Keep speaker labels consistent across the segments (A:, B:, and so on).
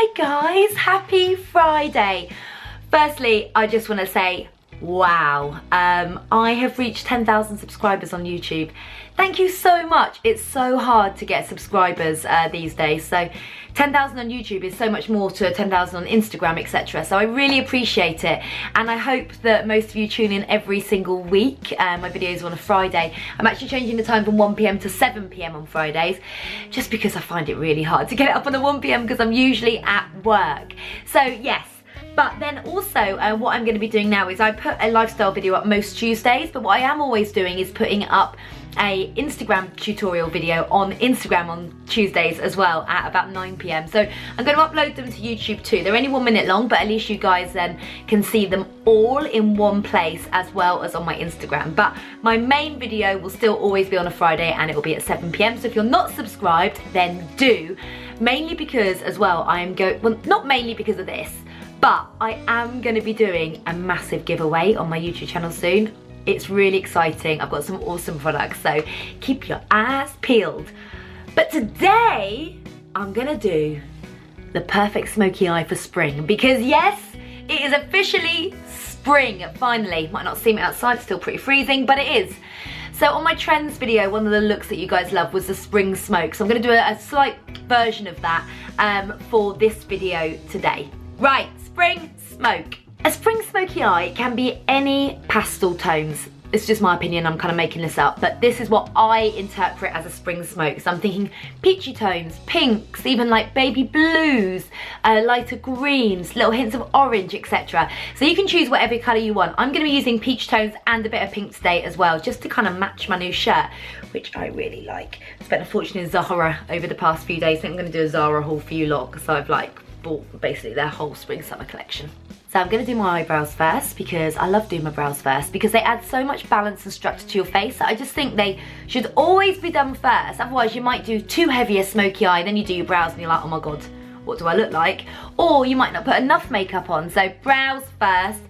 A: Hi guys, happy Friday. Firstly, I just want to say wow, I have reached 10,000 subscribers on YouTube. Thank you so much. It's so hard to get subscribers these days, so 10,000 on YouTube is so much more to 10,000 on Instagram, etc. So I really appreciate it, and I hope that most of you tune in every single week. My videos are on a Friday. I'm actually changing the time from 1 PM to 7 PM on Fridays, just because I find it really hard to get it up on a 1 PM because I'm usually at work. So yes. But then also what I'm going to be doing now is I put a lifestyle video up most Tuesdays, but what I am always doing is putting up a Instagram tutorial video on Instagram on Tuesdays as well at about 9 PM. So I'm going to upload them to YouTube too. They're only 1 minute long, but at least you guys then can see them all in one place as well as on my Instagram. But my main video will still always be on a Friday, and it will be at 7 PM. So if you're not subscribed, then do. Mainly because as well, well, not mainly because of this, but I am going to be doing a massive giveaway on my YouTube channel soon. It's really exciting. I've got some awesome products, so keep your eyes peeled. But today, I'm going to do the perfect smoky eye for spring, because yes, it is officially spring, finally. Might not seem it outside, it's still pretty freezing, but it is. So on my trends video, one of the looks that you guys love was the spring smoke. So I'm going to do a slight version of that for this video today. Right, spring smoke. A spring smoky eye can be any pastel tones. It's just my opinion, I'm kind of making this up, but this is what I interpret as a spring smoke. So I'm thinking peachy tones, pinks, even like baby blues, lighter greens, little hints of orange, etc. So you can choose whatever colour you want. I'm going to be using peach tones and a bit of pink today as well, just to kind of match my new shirt, which I really like. Spent a fortune in Zara over the past few days. I think I'm going to do a Zara haul for you lot, because I've like bought basically their whole spring summer collection. So I'm going to do my eyebrows first, because I love doing my brows first, because they add so much balance and structure to your face. I just think they should always be done first. Otherwise you might do too heavy a smoky eye, then you do your brows and you're like, oh my god, what do I look like? Or you might not put enough makeup on. So brows first.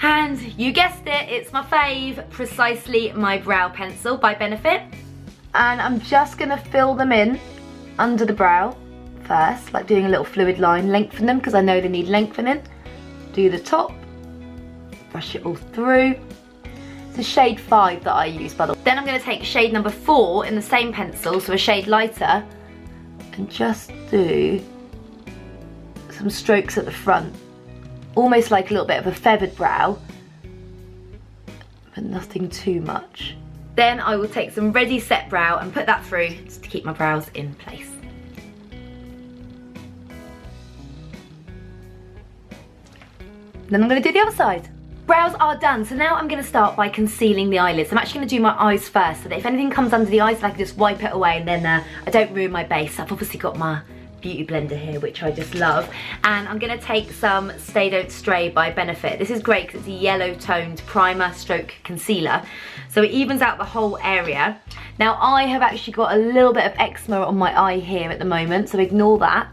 A: And you guessed it, it's my fave, Precisely My Brow Pencil by Benefit. And I'm just going to fill them in under the brow first, like doing a little fluid line, lengthen them because I know they need lengthening. Do the top, brush it all through. It's a shade 5 that I use, by the way. Then I'm going to take shade number 4 in the same pencil, so a shade lighter, and just do some strokes at the front, almost like a little bit of a feathered brow, but nothing too much. Then I will take some ready set brow and put that through just to keep my brows in place. Then I'm going to do the other side. Brows are done, so now I'm going to start by concealing the eyelids. I'm actually going to do my eyes first, so that if anything comes under the eyes, I can just wipe it away, and then I don't ruin my base. I've obviously got my beauty blender here, which I just love. And I'm going to take some Stay Don't Stray by Benefit. This is great because it's a yellow toned primer stroke concealer, so it evens out the whole area. Now I have actually got a little bit of eczema on my eye here at the moment, so ignore that.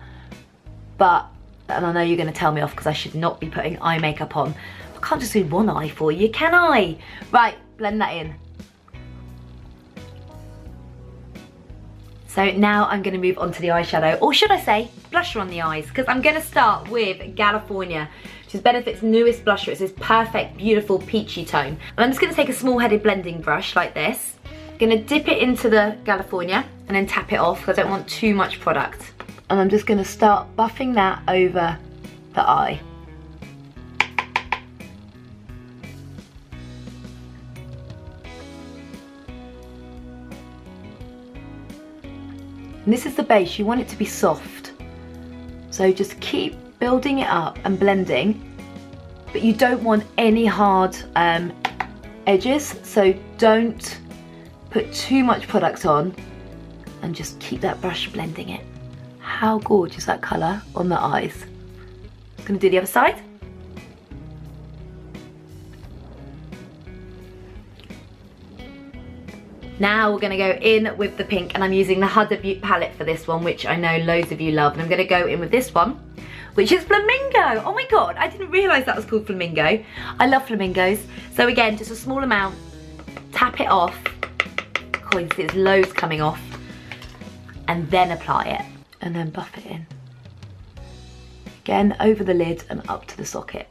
A: And I know you're going to tell me off because I should not be putting eye makeup on. I can't just do one eye for you, can I? Right, blend that in. So now I'm going to move on to the eyeshadow, or should I say blusher on the eyes, because I'm going to start with California, which is Benefit's newest blusher. It's this perfect, beautiful peachy tone. And I'm just going to take a small-headed blending brush like this. I'm going to dip it into the California and then tap it off because I don't want too much product. And I'm just going to start buffing that over the eye. And this is the base, you want it to be soft. So just keep building it up and blending, but you don't want any hard edges, so don't put too much product on, and just keep that brush blending it. How gorgeous that colour on the eyes. I'm going to do the other side. Now we're going to go in with the pink, and I'm using the Huda Beauty palette for this one, which I know loads of you love. And I'm going to go in with this one, which is Flamingo. Oh my god, I didn't realise that was called Flamingo. I love flamingos. So again, just a small amount, tap it off. God, you see there's loads coming off. And then apply it. And then buff it in. Again, over the lid and up to the socket.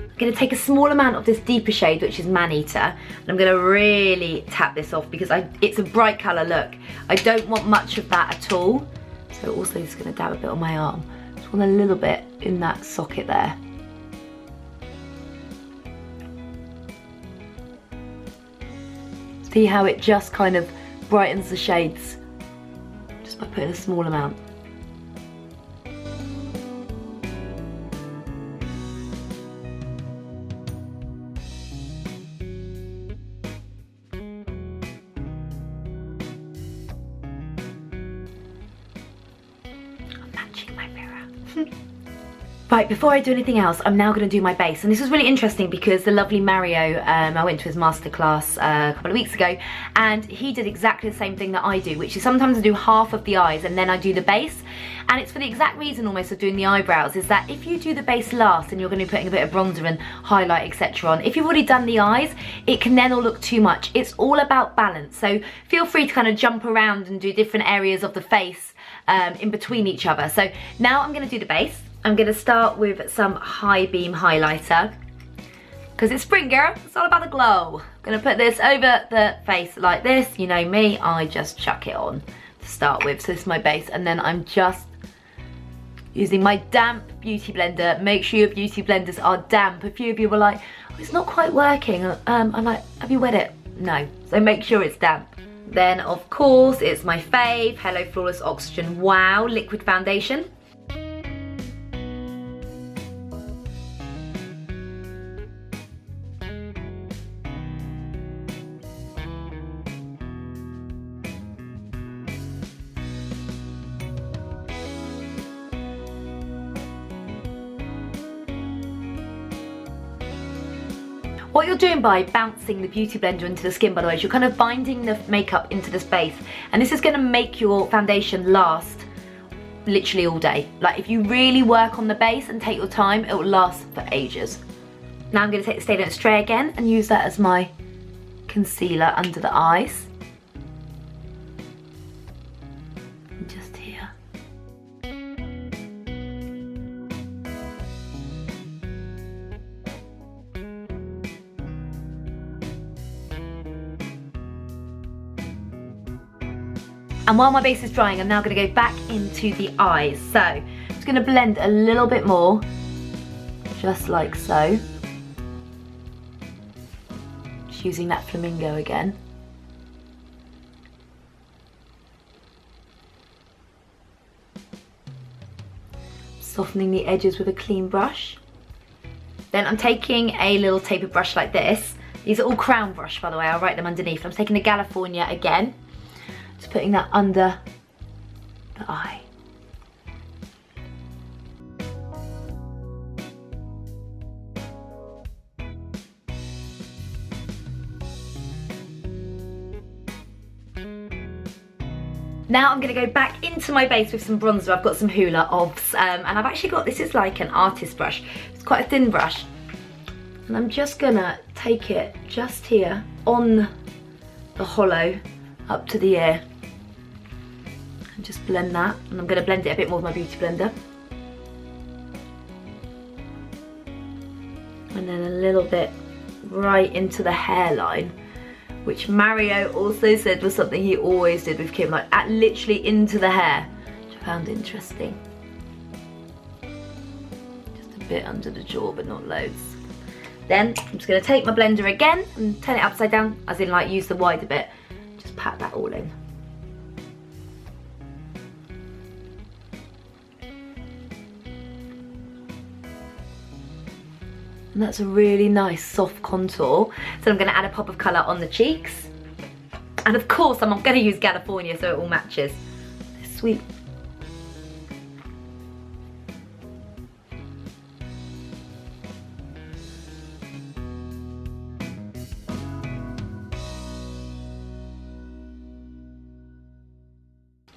A: I'm going to take a small amount of this deeper shade, which is Maneater, and I'm going to really tap this off because it's a bright colour, look. I don't want much of that at all. So also just going to dab a bit on my arm. Just want a little bit in that socket there. See how it just kind of brightens the shades just by putting a small amount. Right, before I do anything else, I'm now going to do my base. And this was really interesting because the lovely Mario, I went to his masterclass a couple of weeks ago, and he did exactly the same thing that I do, which is sometimes I do half of the eyes and then I do the base. And it's for the exact reason almost of doing the eyebrows, is that if you do the base last and you're going to be putting a bit of bronzer and highlight, etc. on, if you've already done the eyes, it can then all look too much. It's all about balance. So feel free to kind of jump around and do different areas of the face in between each other. So now I'm going to do the base. I'm going to start with some high beam highlighter because it's spring, girl. It's all about the glow. I'm going to put this over the face like this. You know me, I just chuck it on to start with. So this is my base, and then I'm just using my damp beauty blender. Make sure your beauty blenders are damp. A few of you were like, oh, it's not quite working. I'm like, have you wet it? No. So make sure it's damp. Then of course it's my fave, Hello Flawless Oxygen Wow liquid foundation. What you're doing by bouncing the beauty blender into the skin, by the way, is you're kind of binding the makeup into the space, and this is going to make your foundation last literally all day. Like if you really work on the base and take your time, it will last for ages. Now I'm going to take the Stay Don't Stray again and use that as my concealer under the eyes. And just here. And while my base is drying, I'm now going to go back into the eyes. So I'm just going to blend a little bit more, just like so. Just using that flamingo again. Softening the edges with a clean brush. Then I'm taking a little tapered brush like this. These are all crown brush, by the way, I'll write them underneath. I'm taking the California again. Just putting that under the eye. Now I'm going to go back into my base with some bronzer. I've got some Hoola Obs, and I've actually got, this is like an artist brush. It's quite a thin brush. And I'm just going to take it just here on the hollow up to the ear. And just blend that. And I'm going to blend it a bit more with my beauty blender. And then a little bit right into the hairline, which Mario also said was something he always did with Kim, like literally into the hair, which I found interesting. Just a bit under the jaw, but not loads. Then I'm just going to take my blender again and turn it upside down, as in like use the wider bit. Just pat that all in. And that's a really nice soft contour. So I'm going to add a pop of colour on the cheeks. And of course I'm going to use California so it all matches. This sweet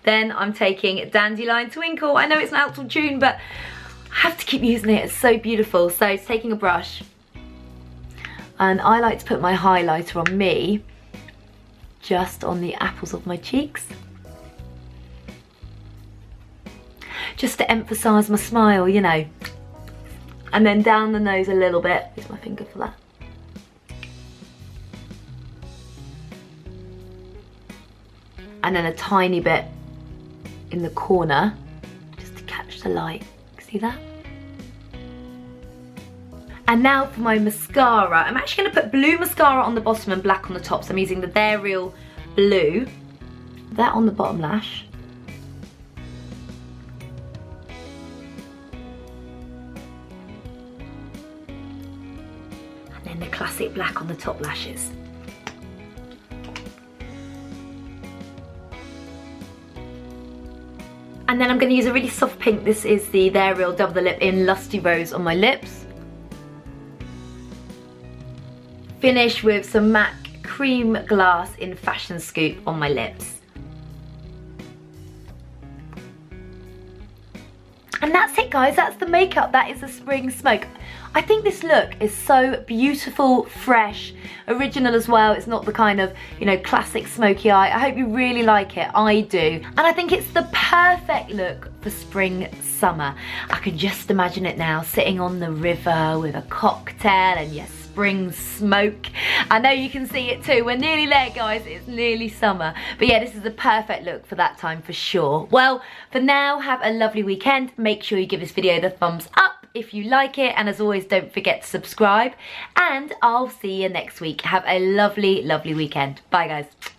A: Then I'm taking Dandelion Twinkle. I know it's not out till June, but I have to keep using it. It's so beautiful. So it's taking a brush. And I like to put my highlighter on me, just on the apples of my cheeks. Just to emphasise my smile, you know. And then down the nose a little bit. Use my finger for that. And then a tiny bit in the corner, just to catch the light. See that? And now for my mascara. I'm actually going to put blue mascara on the bottom and black on the top. So I'm using the They're Real blue. That on the bottom lash. And then the classic black on the top lashes. And then I'm going to use a really soft pink. This is the They're Real Double the Lip in Lusty Rose on my lips. Finish with some MAC Cream Glass in Fashion Scoop on my lips. And that's it, guys. That's the makeup. That is the spring smoke. I think this look is so beautiful, fresh, original as well. It's not the kind of, you know, classic smoky eye. I hope you really like it. I do. And I think it's the perfect look for spring, summer. I can just imagine it now, sitting on the river with a cocktail and yes, spring smoke. I know you can see it too. We're nearly there, guys. It's nearly summer. But yeah, this is the perfect look for that time for sure. Well, for now, have a lovely weekend. Make sure you give this video the thumbs up if you like it. And as always, don't forget to subscribe. And I'll see you next week. Have a lovely, lovely weekend. Bye, guys.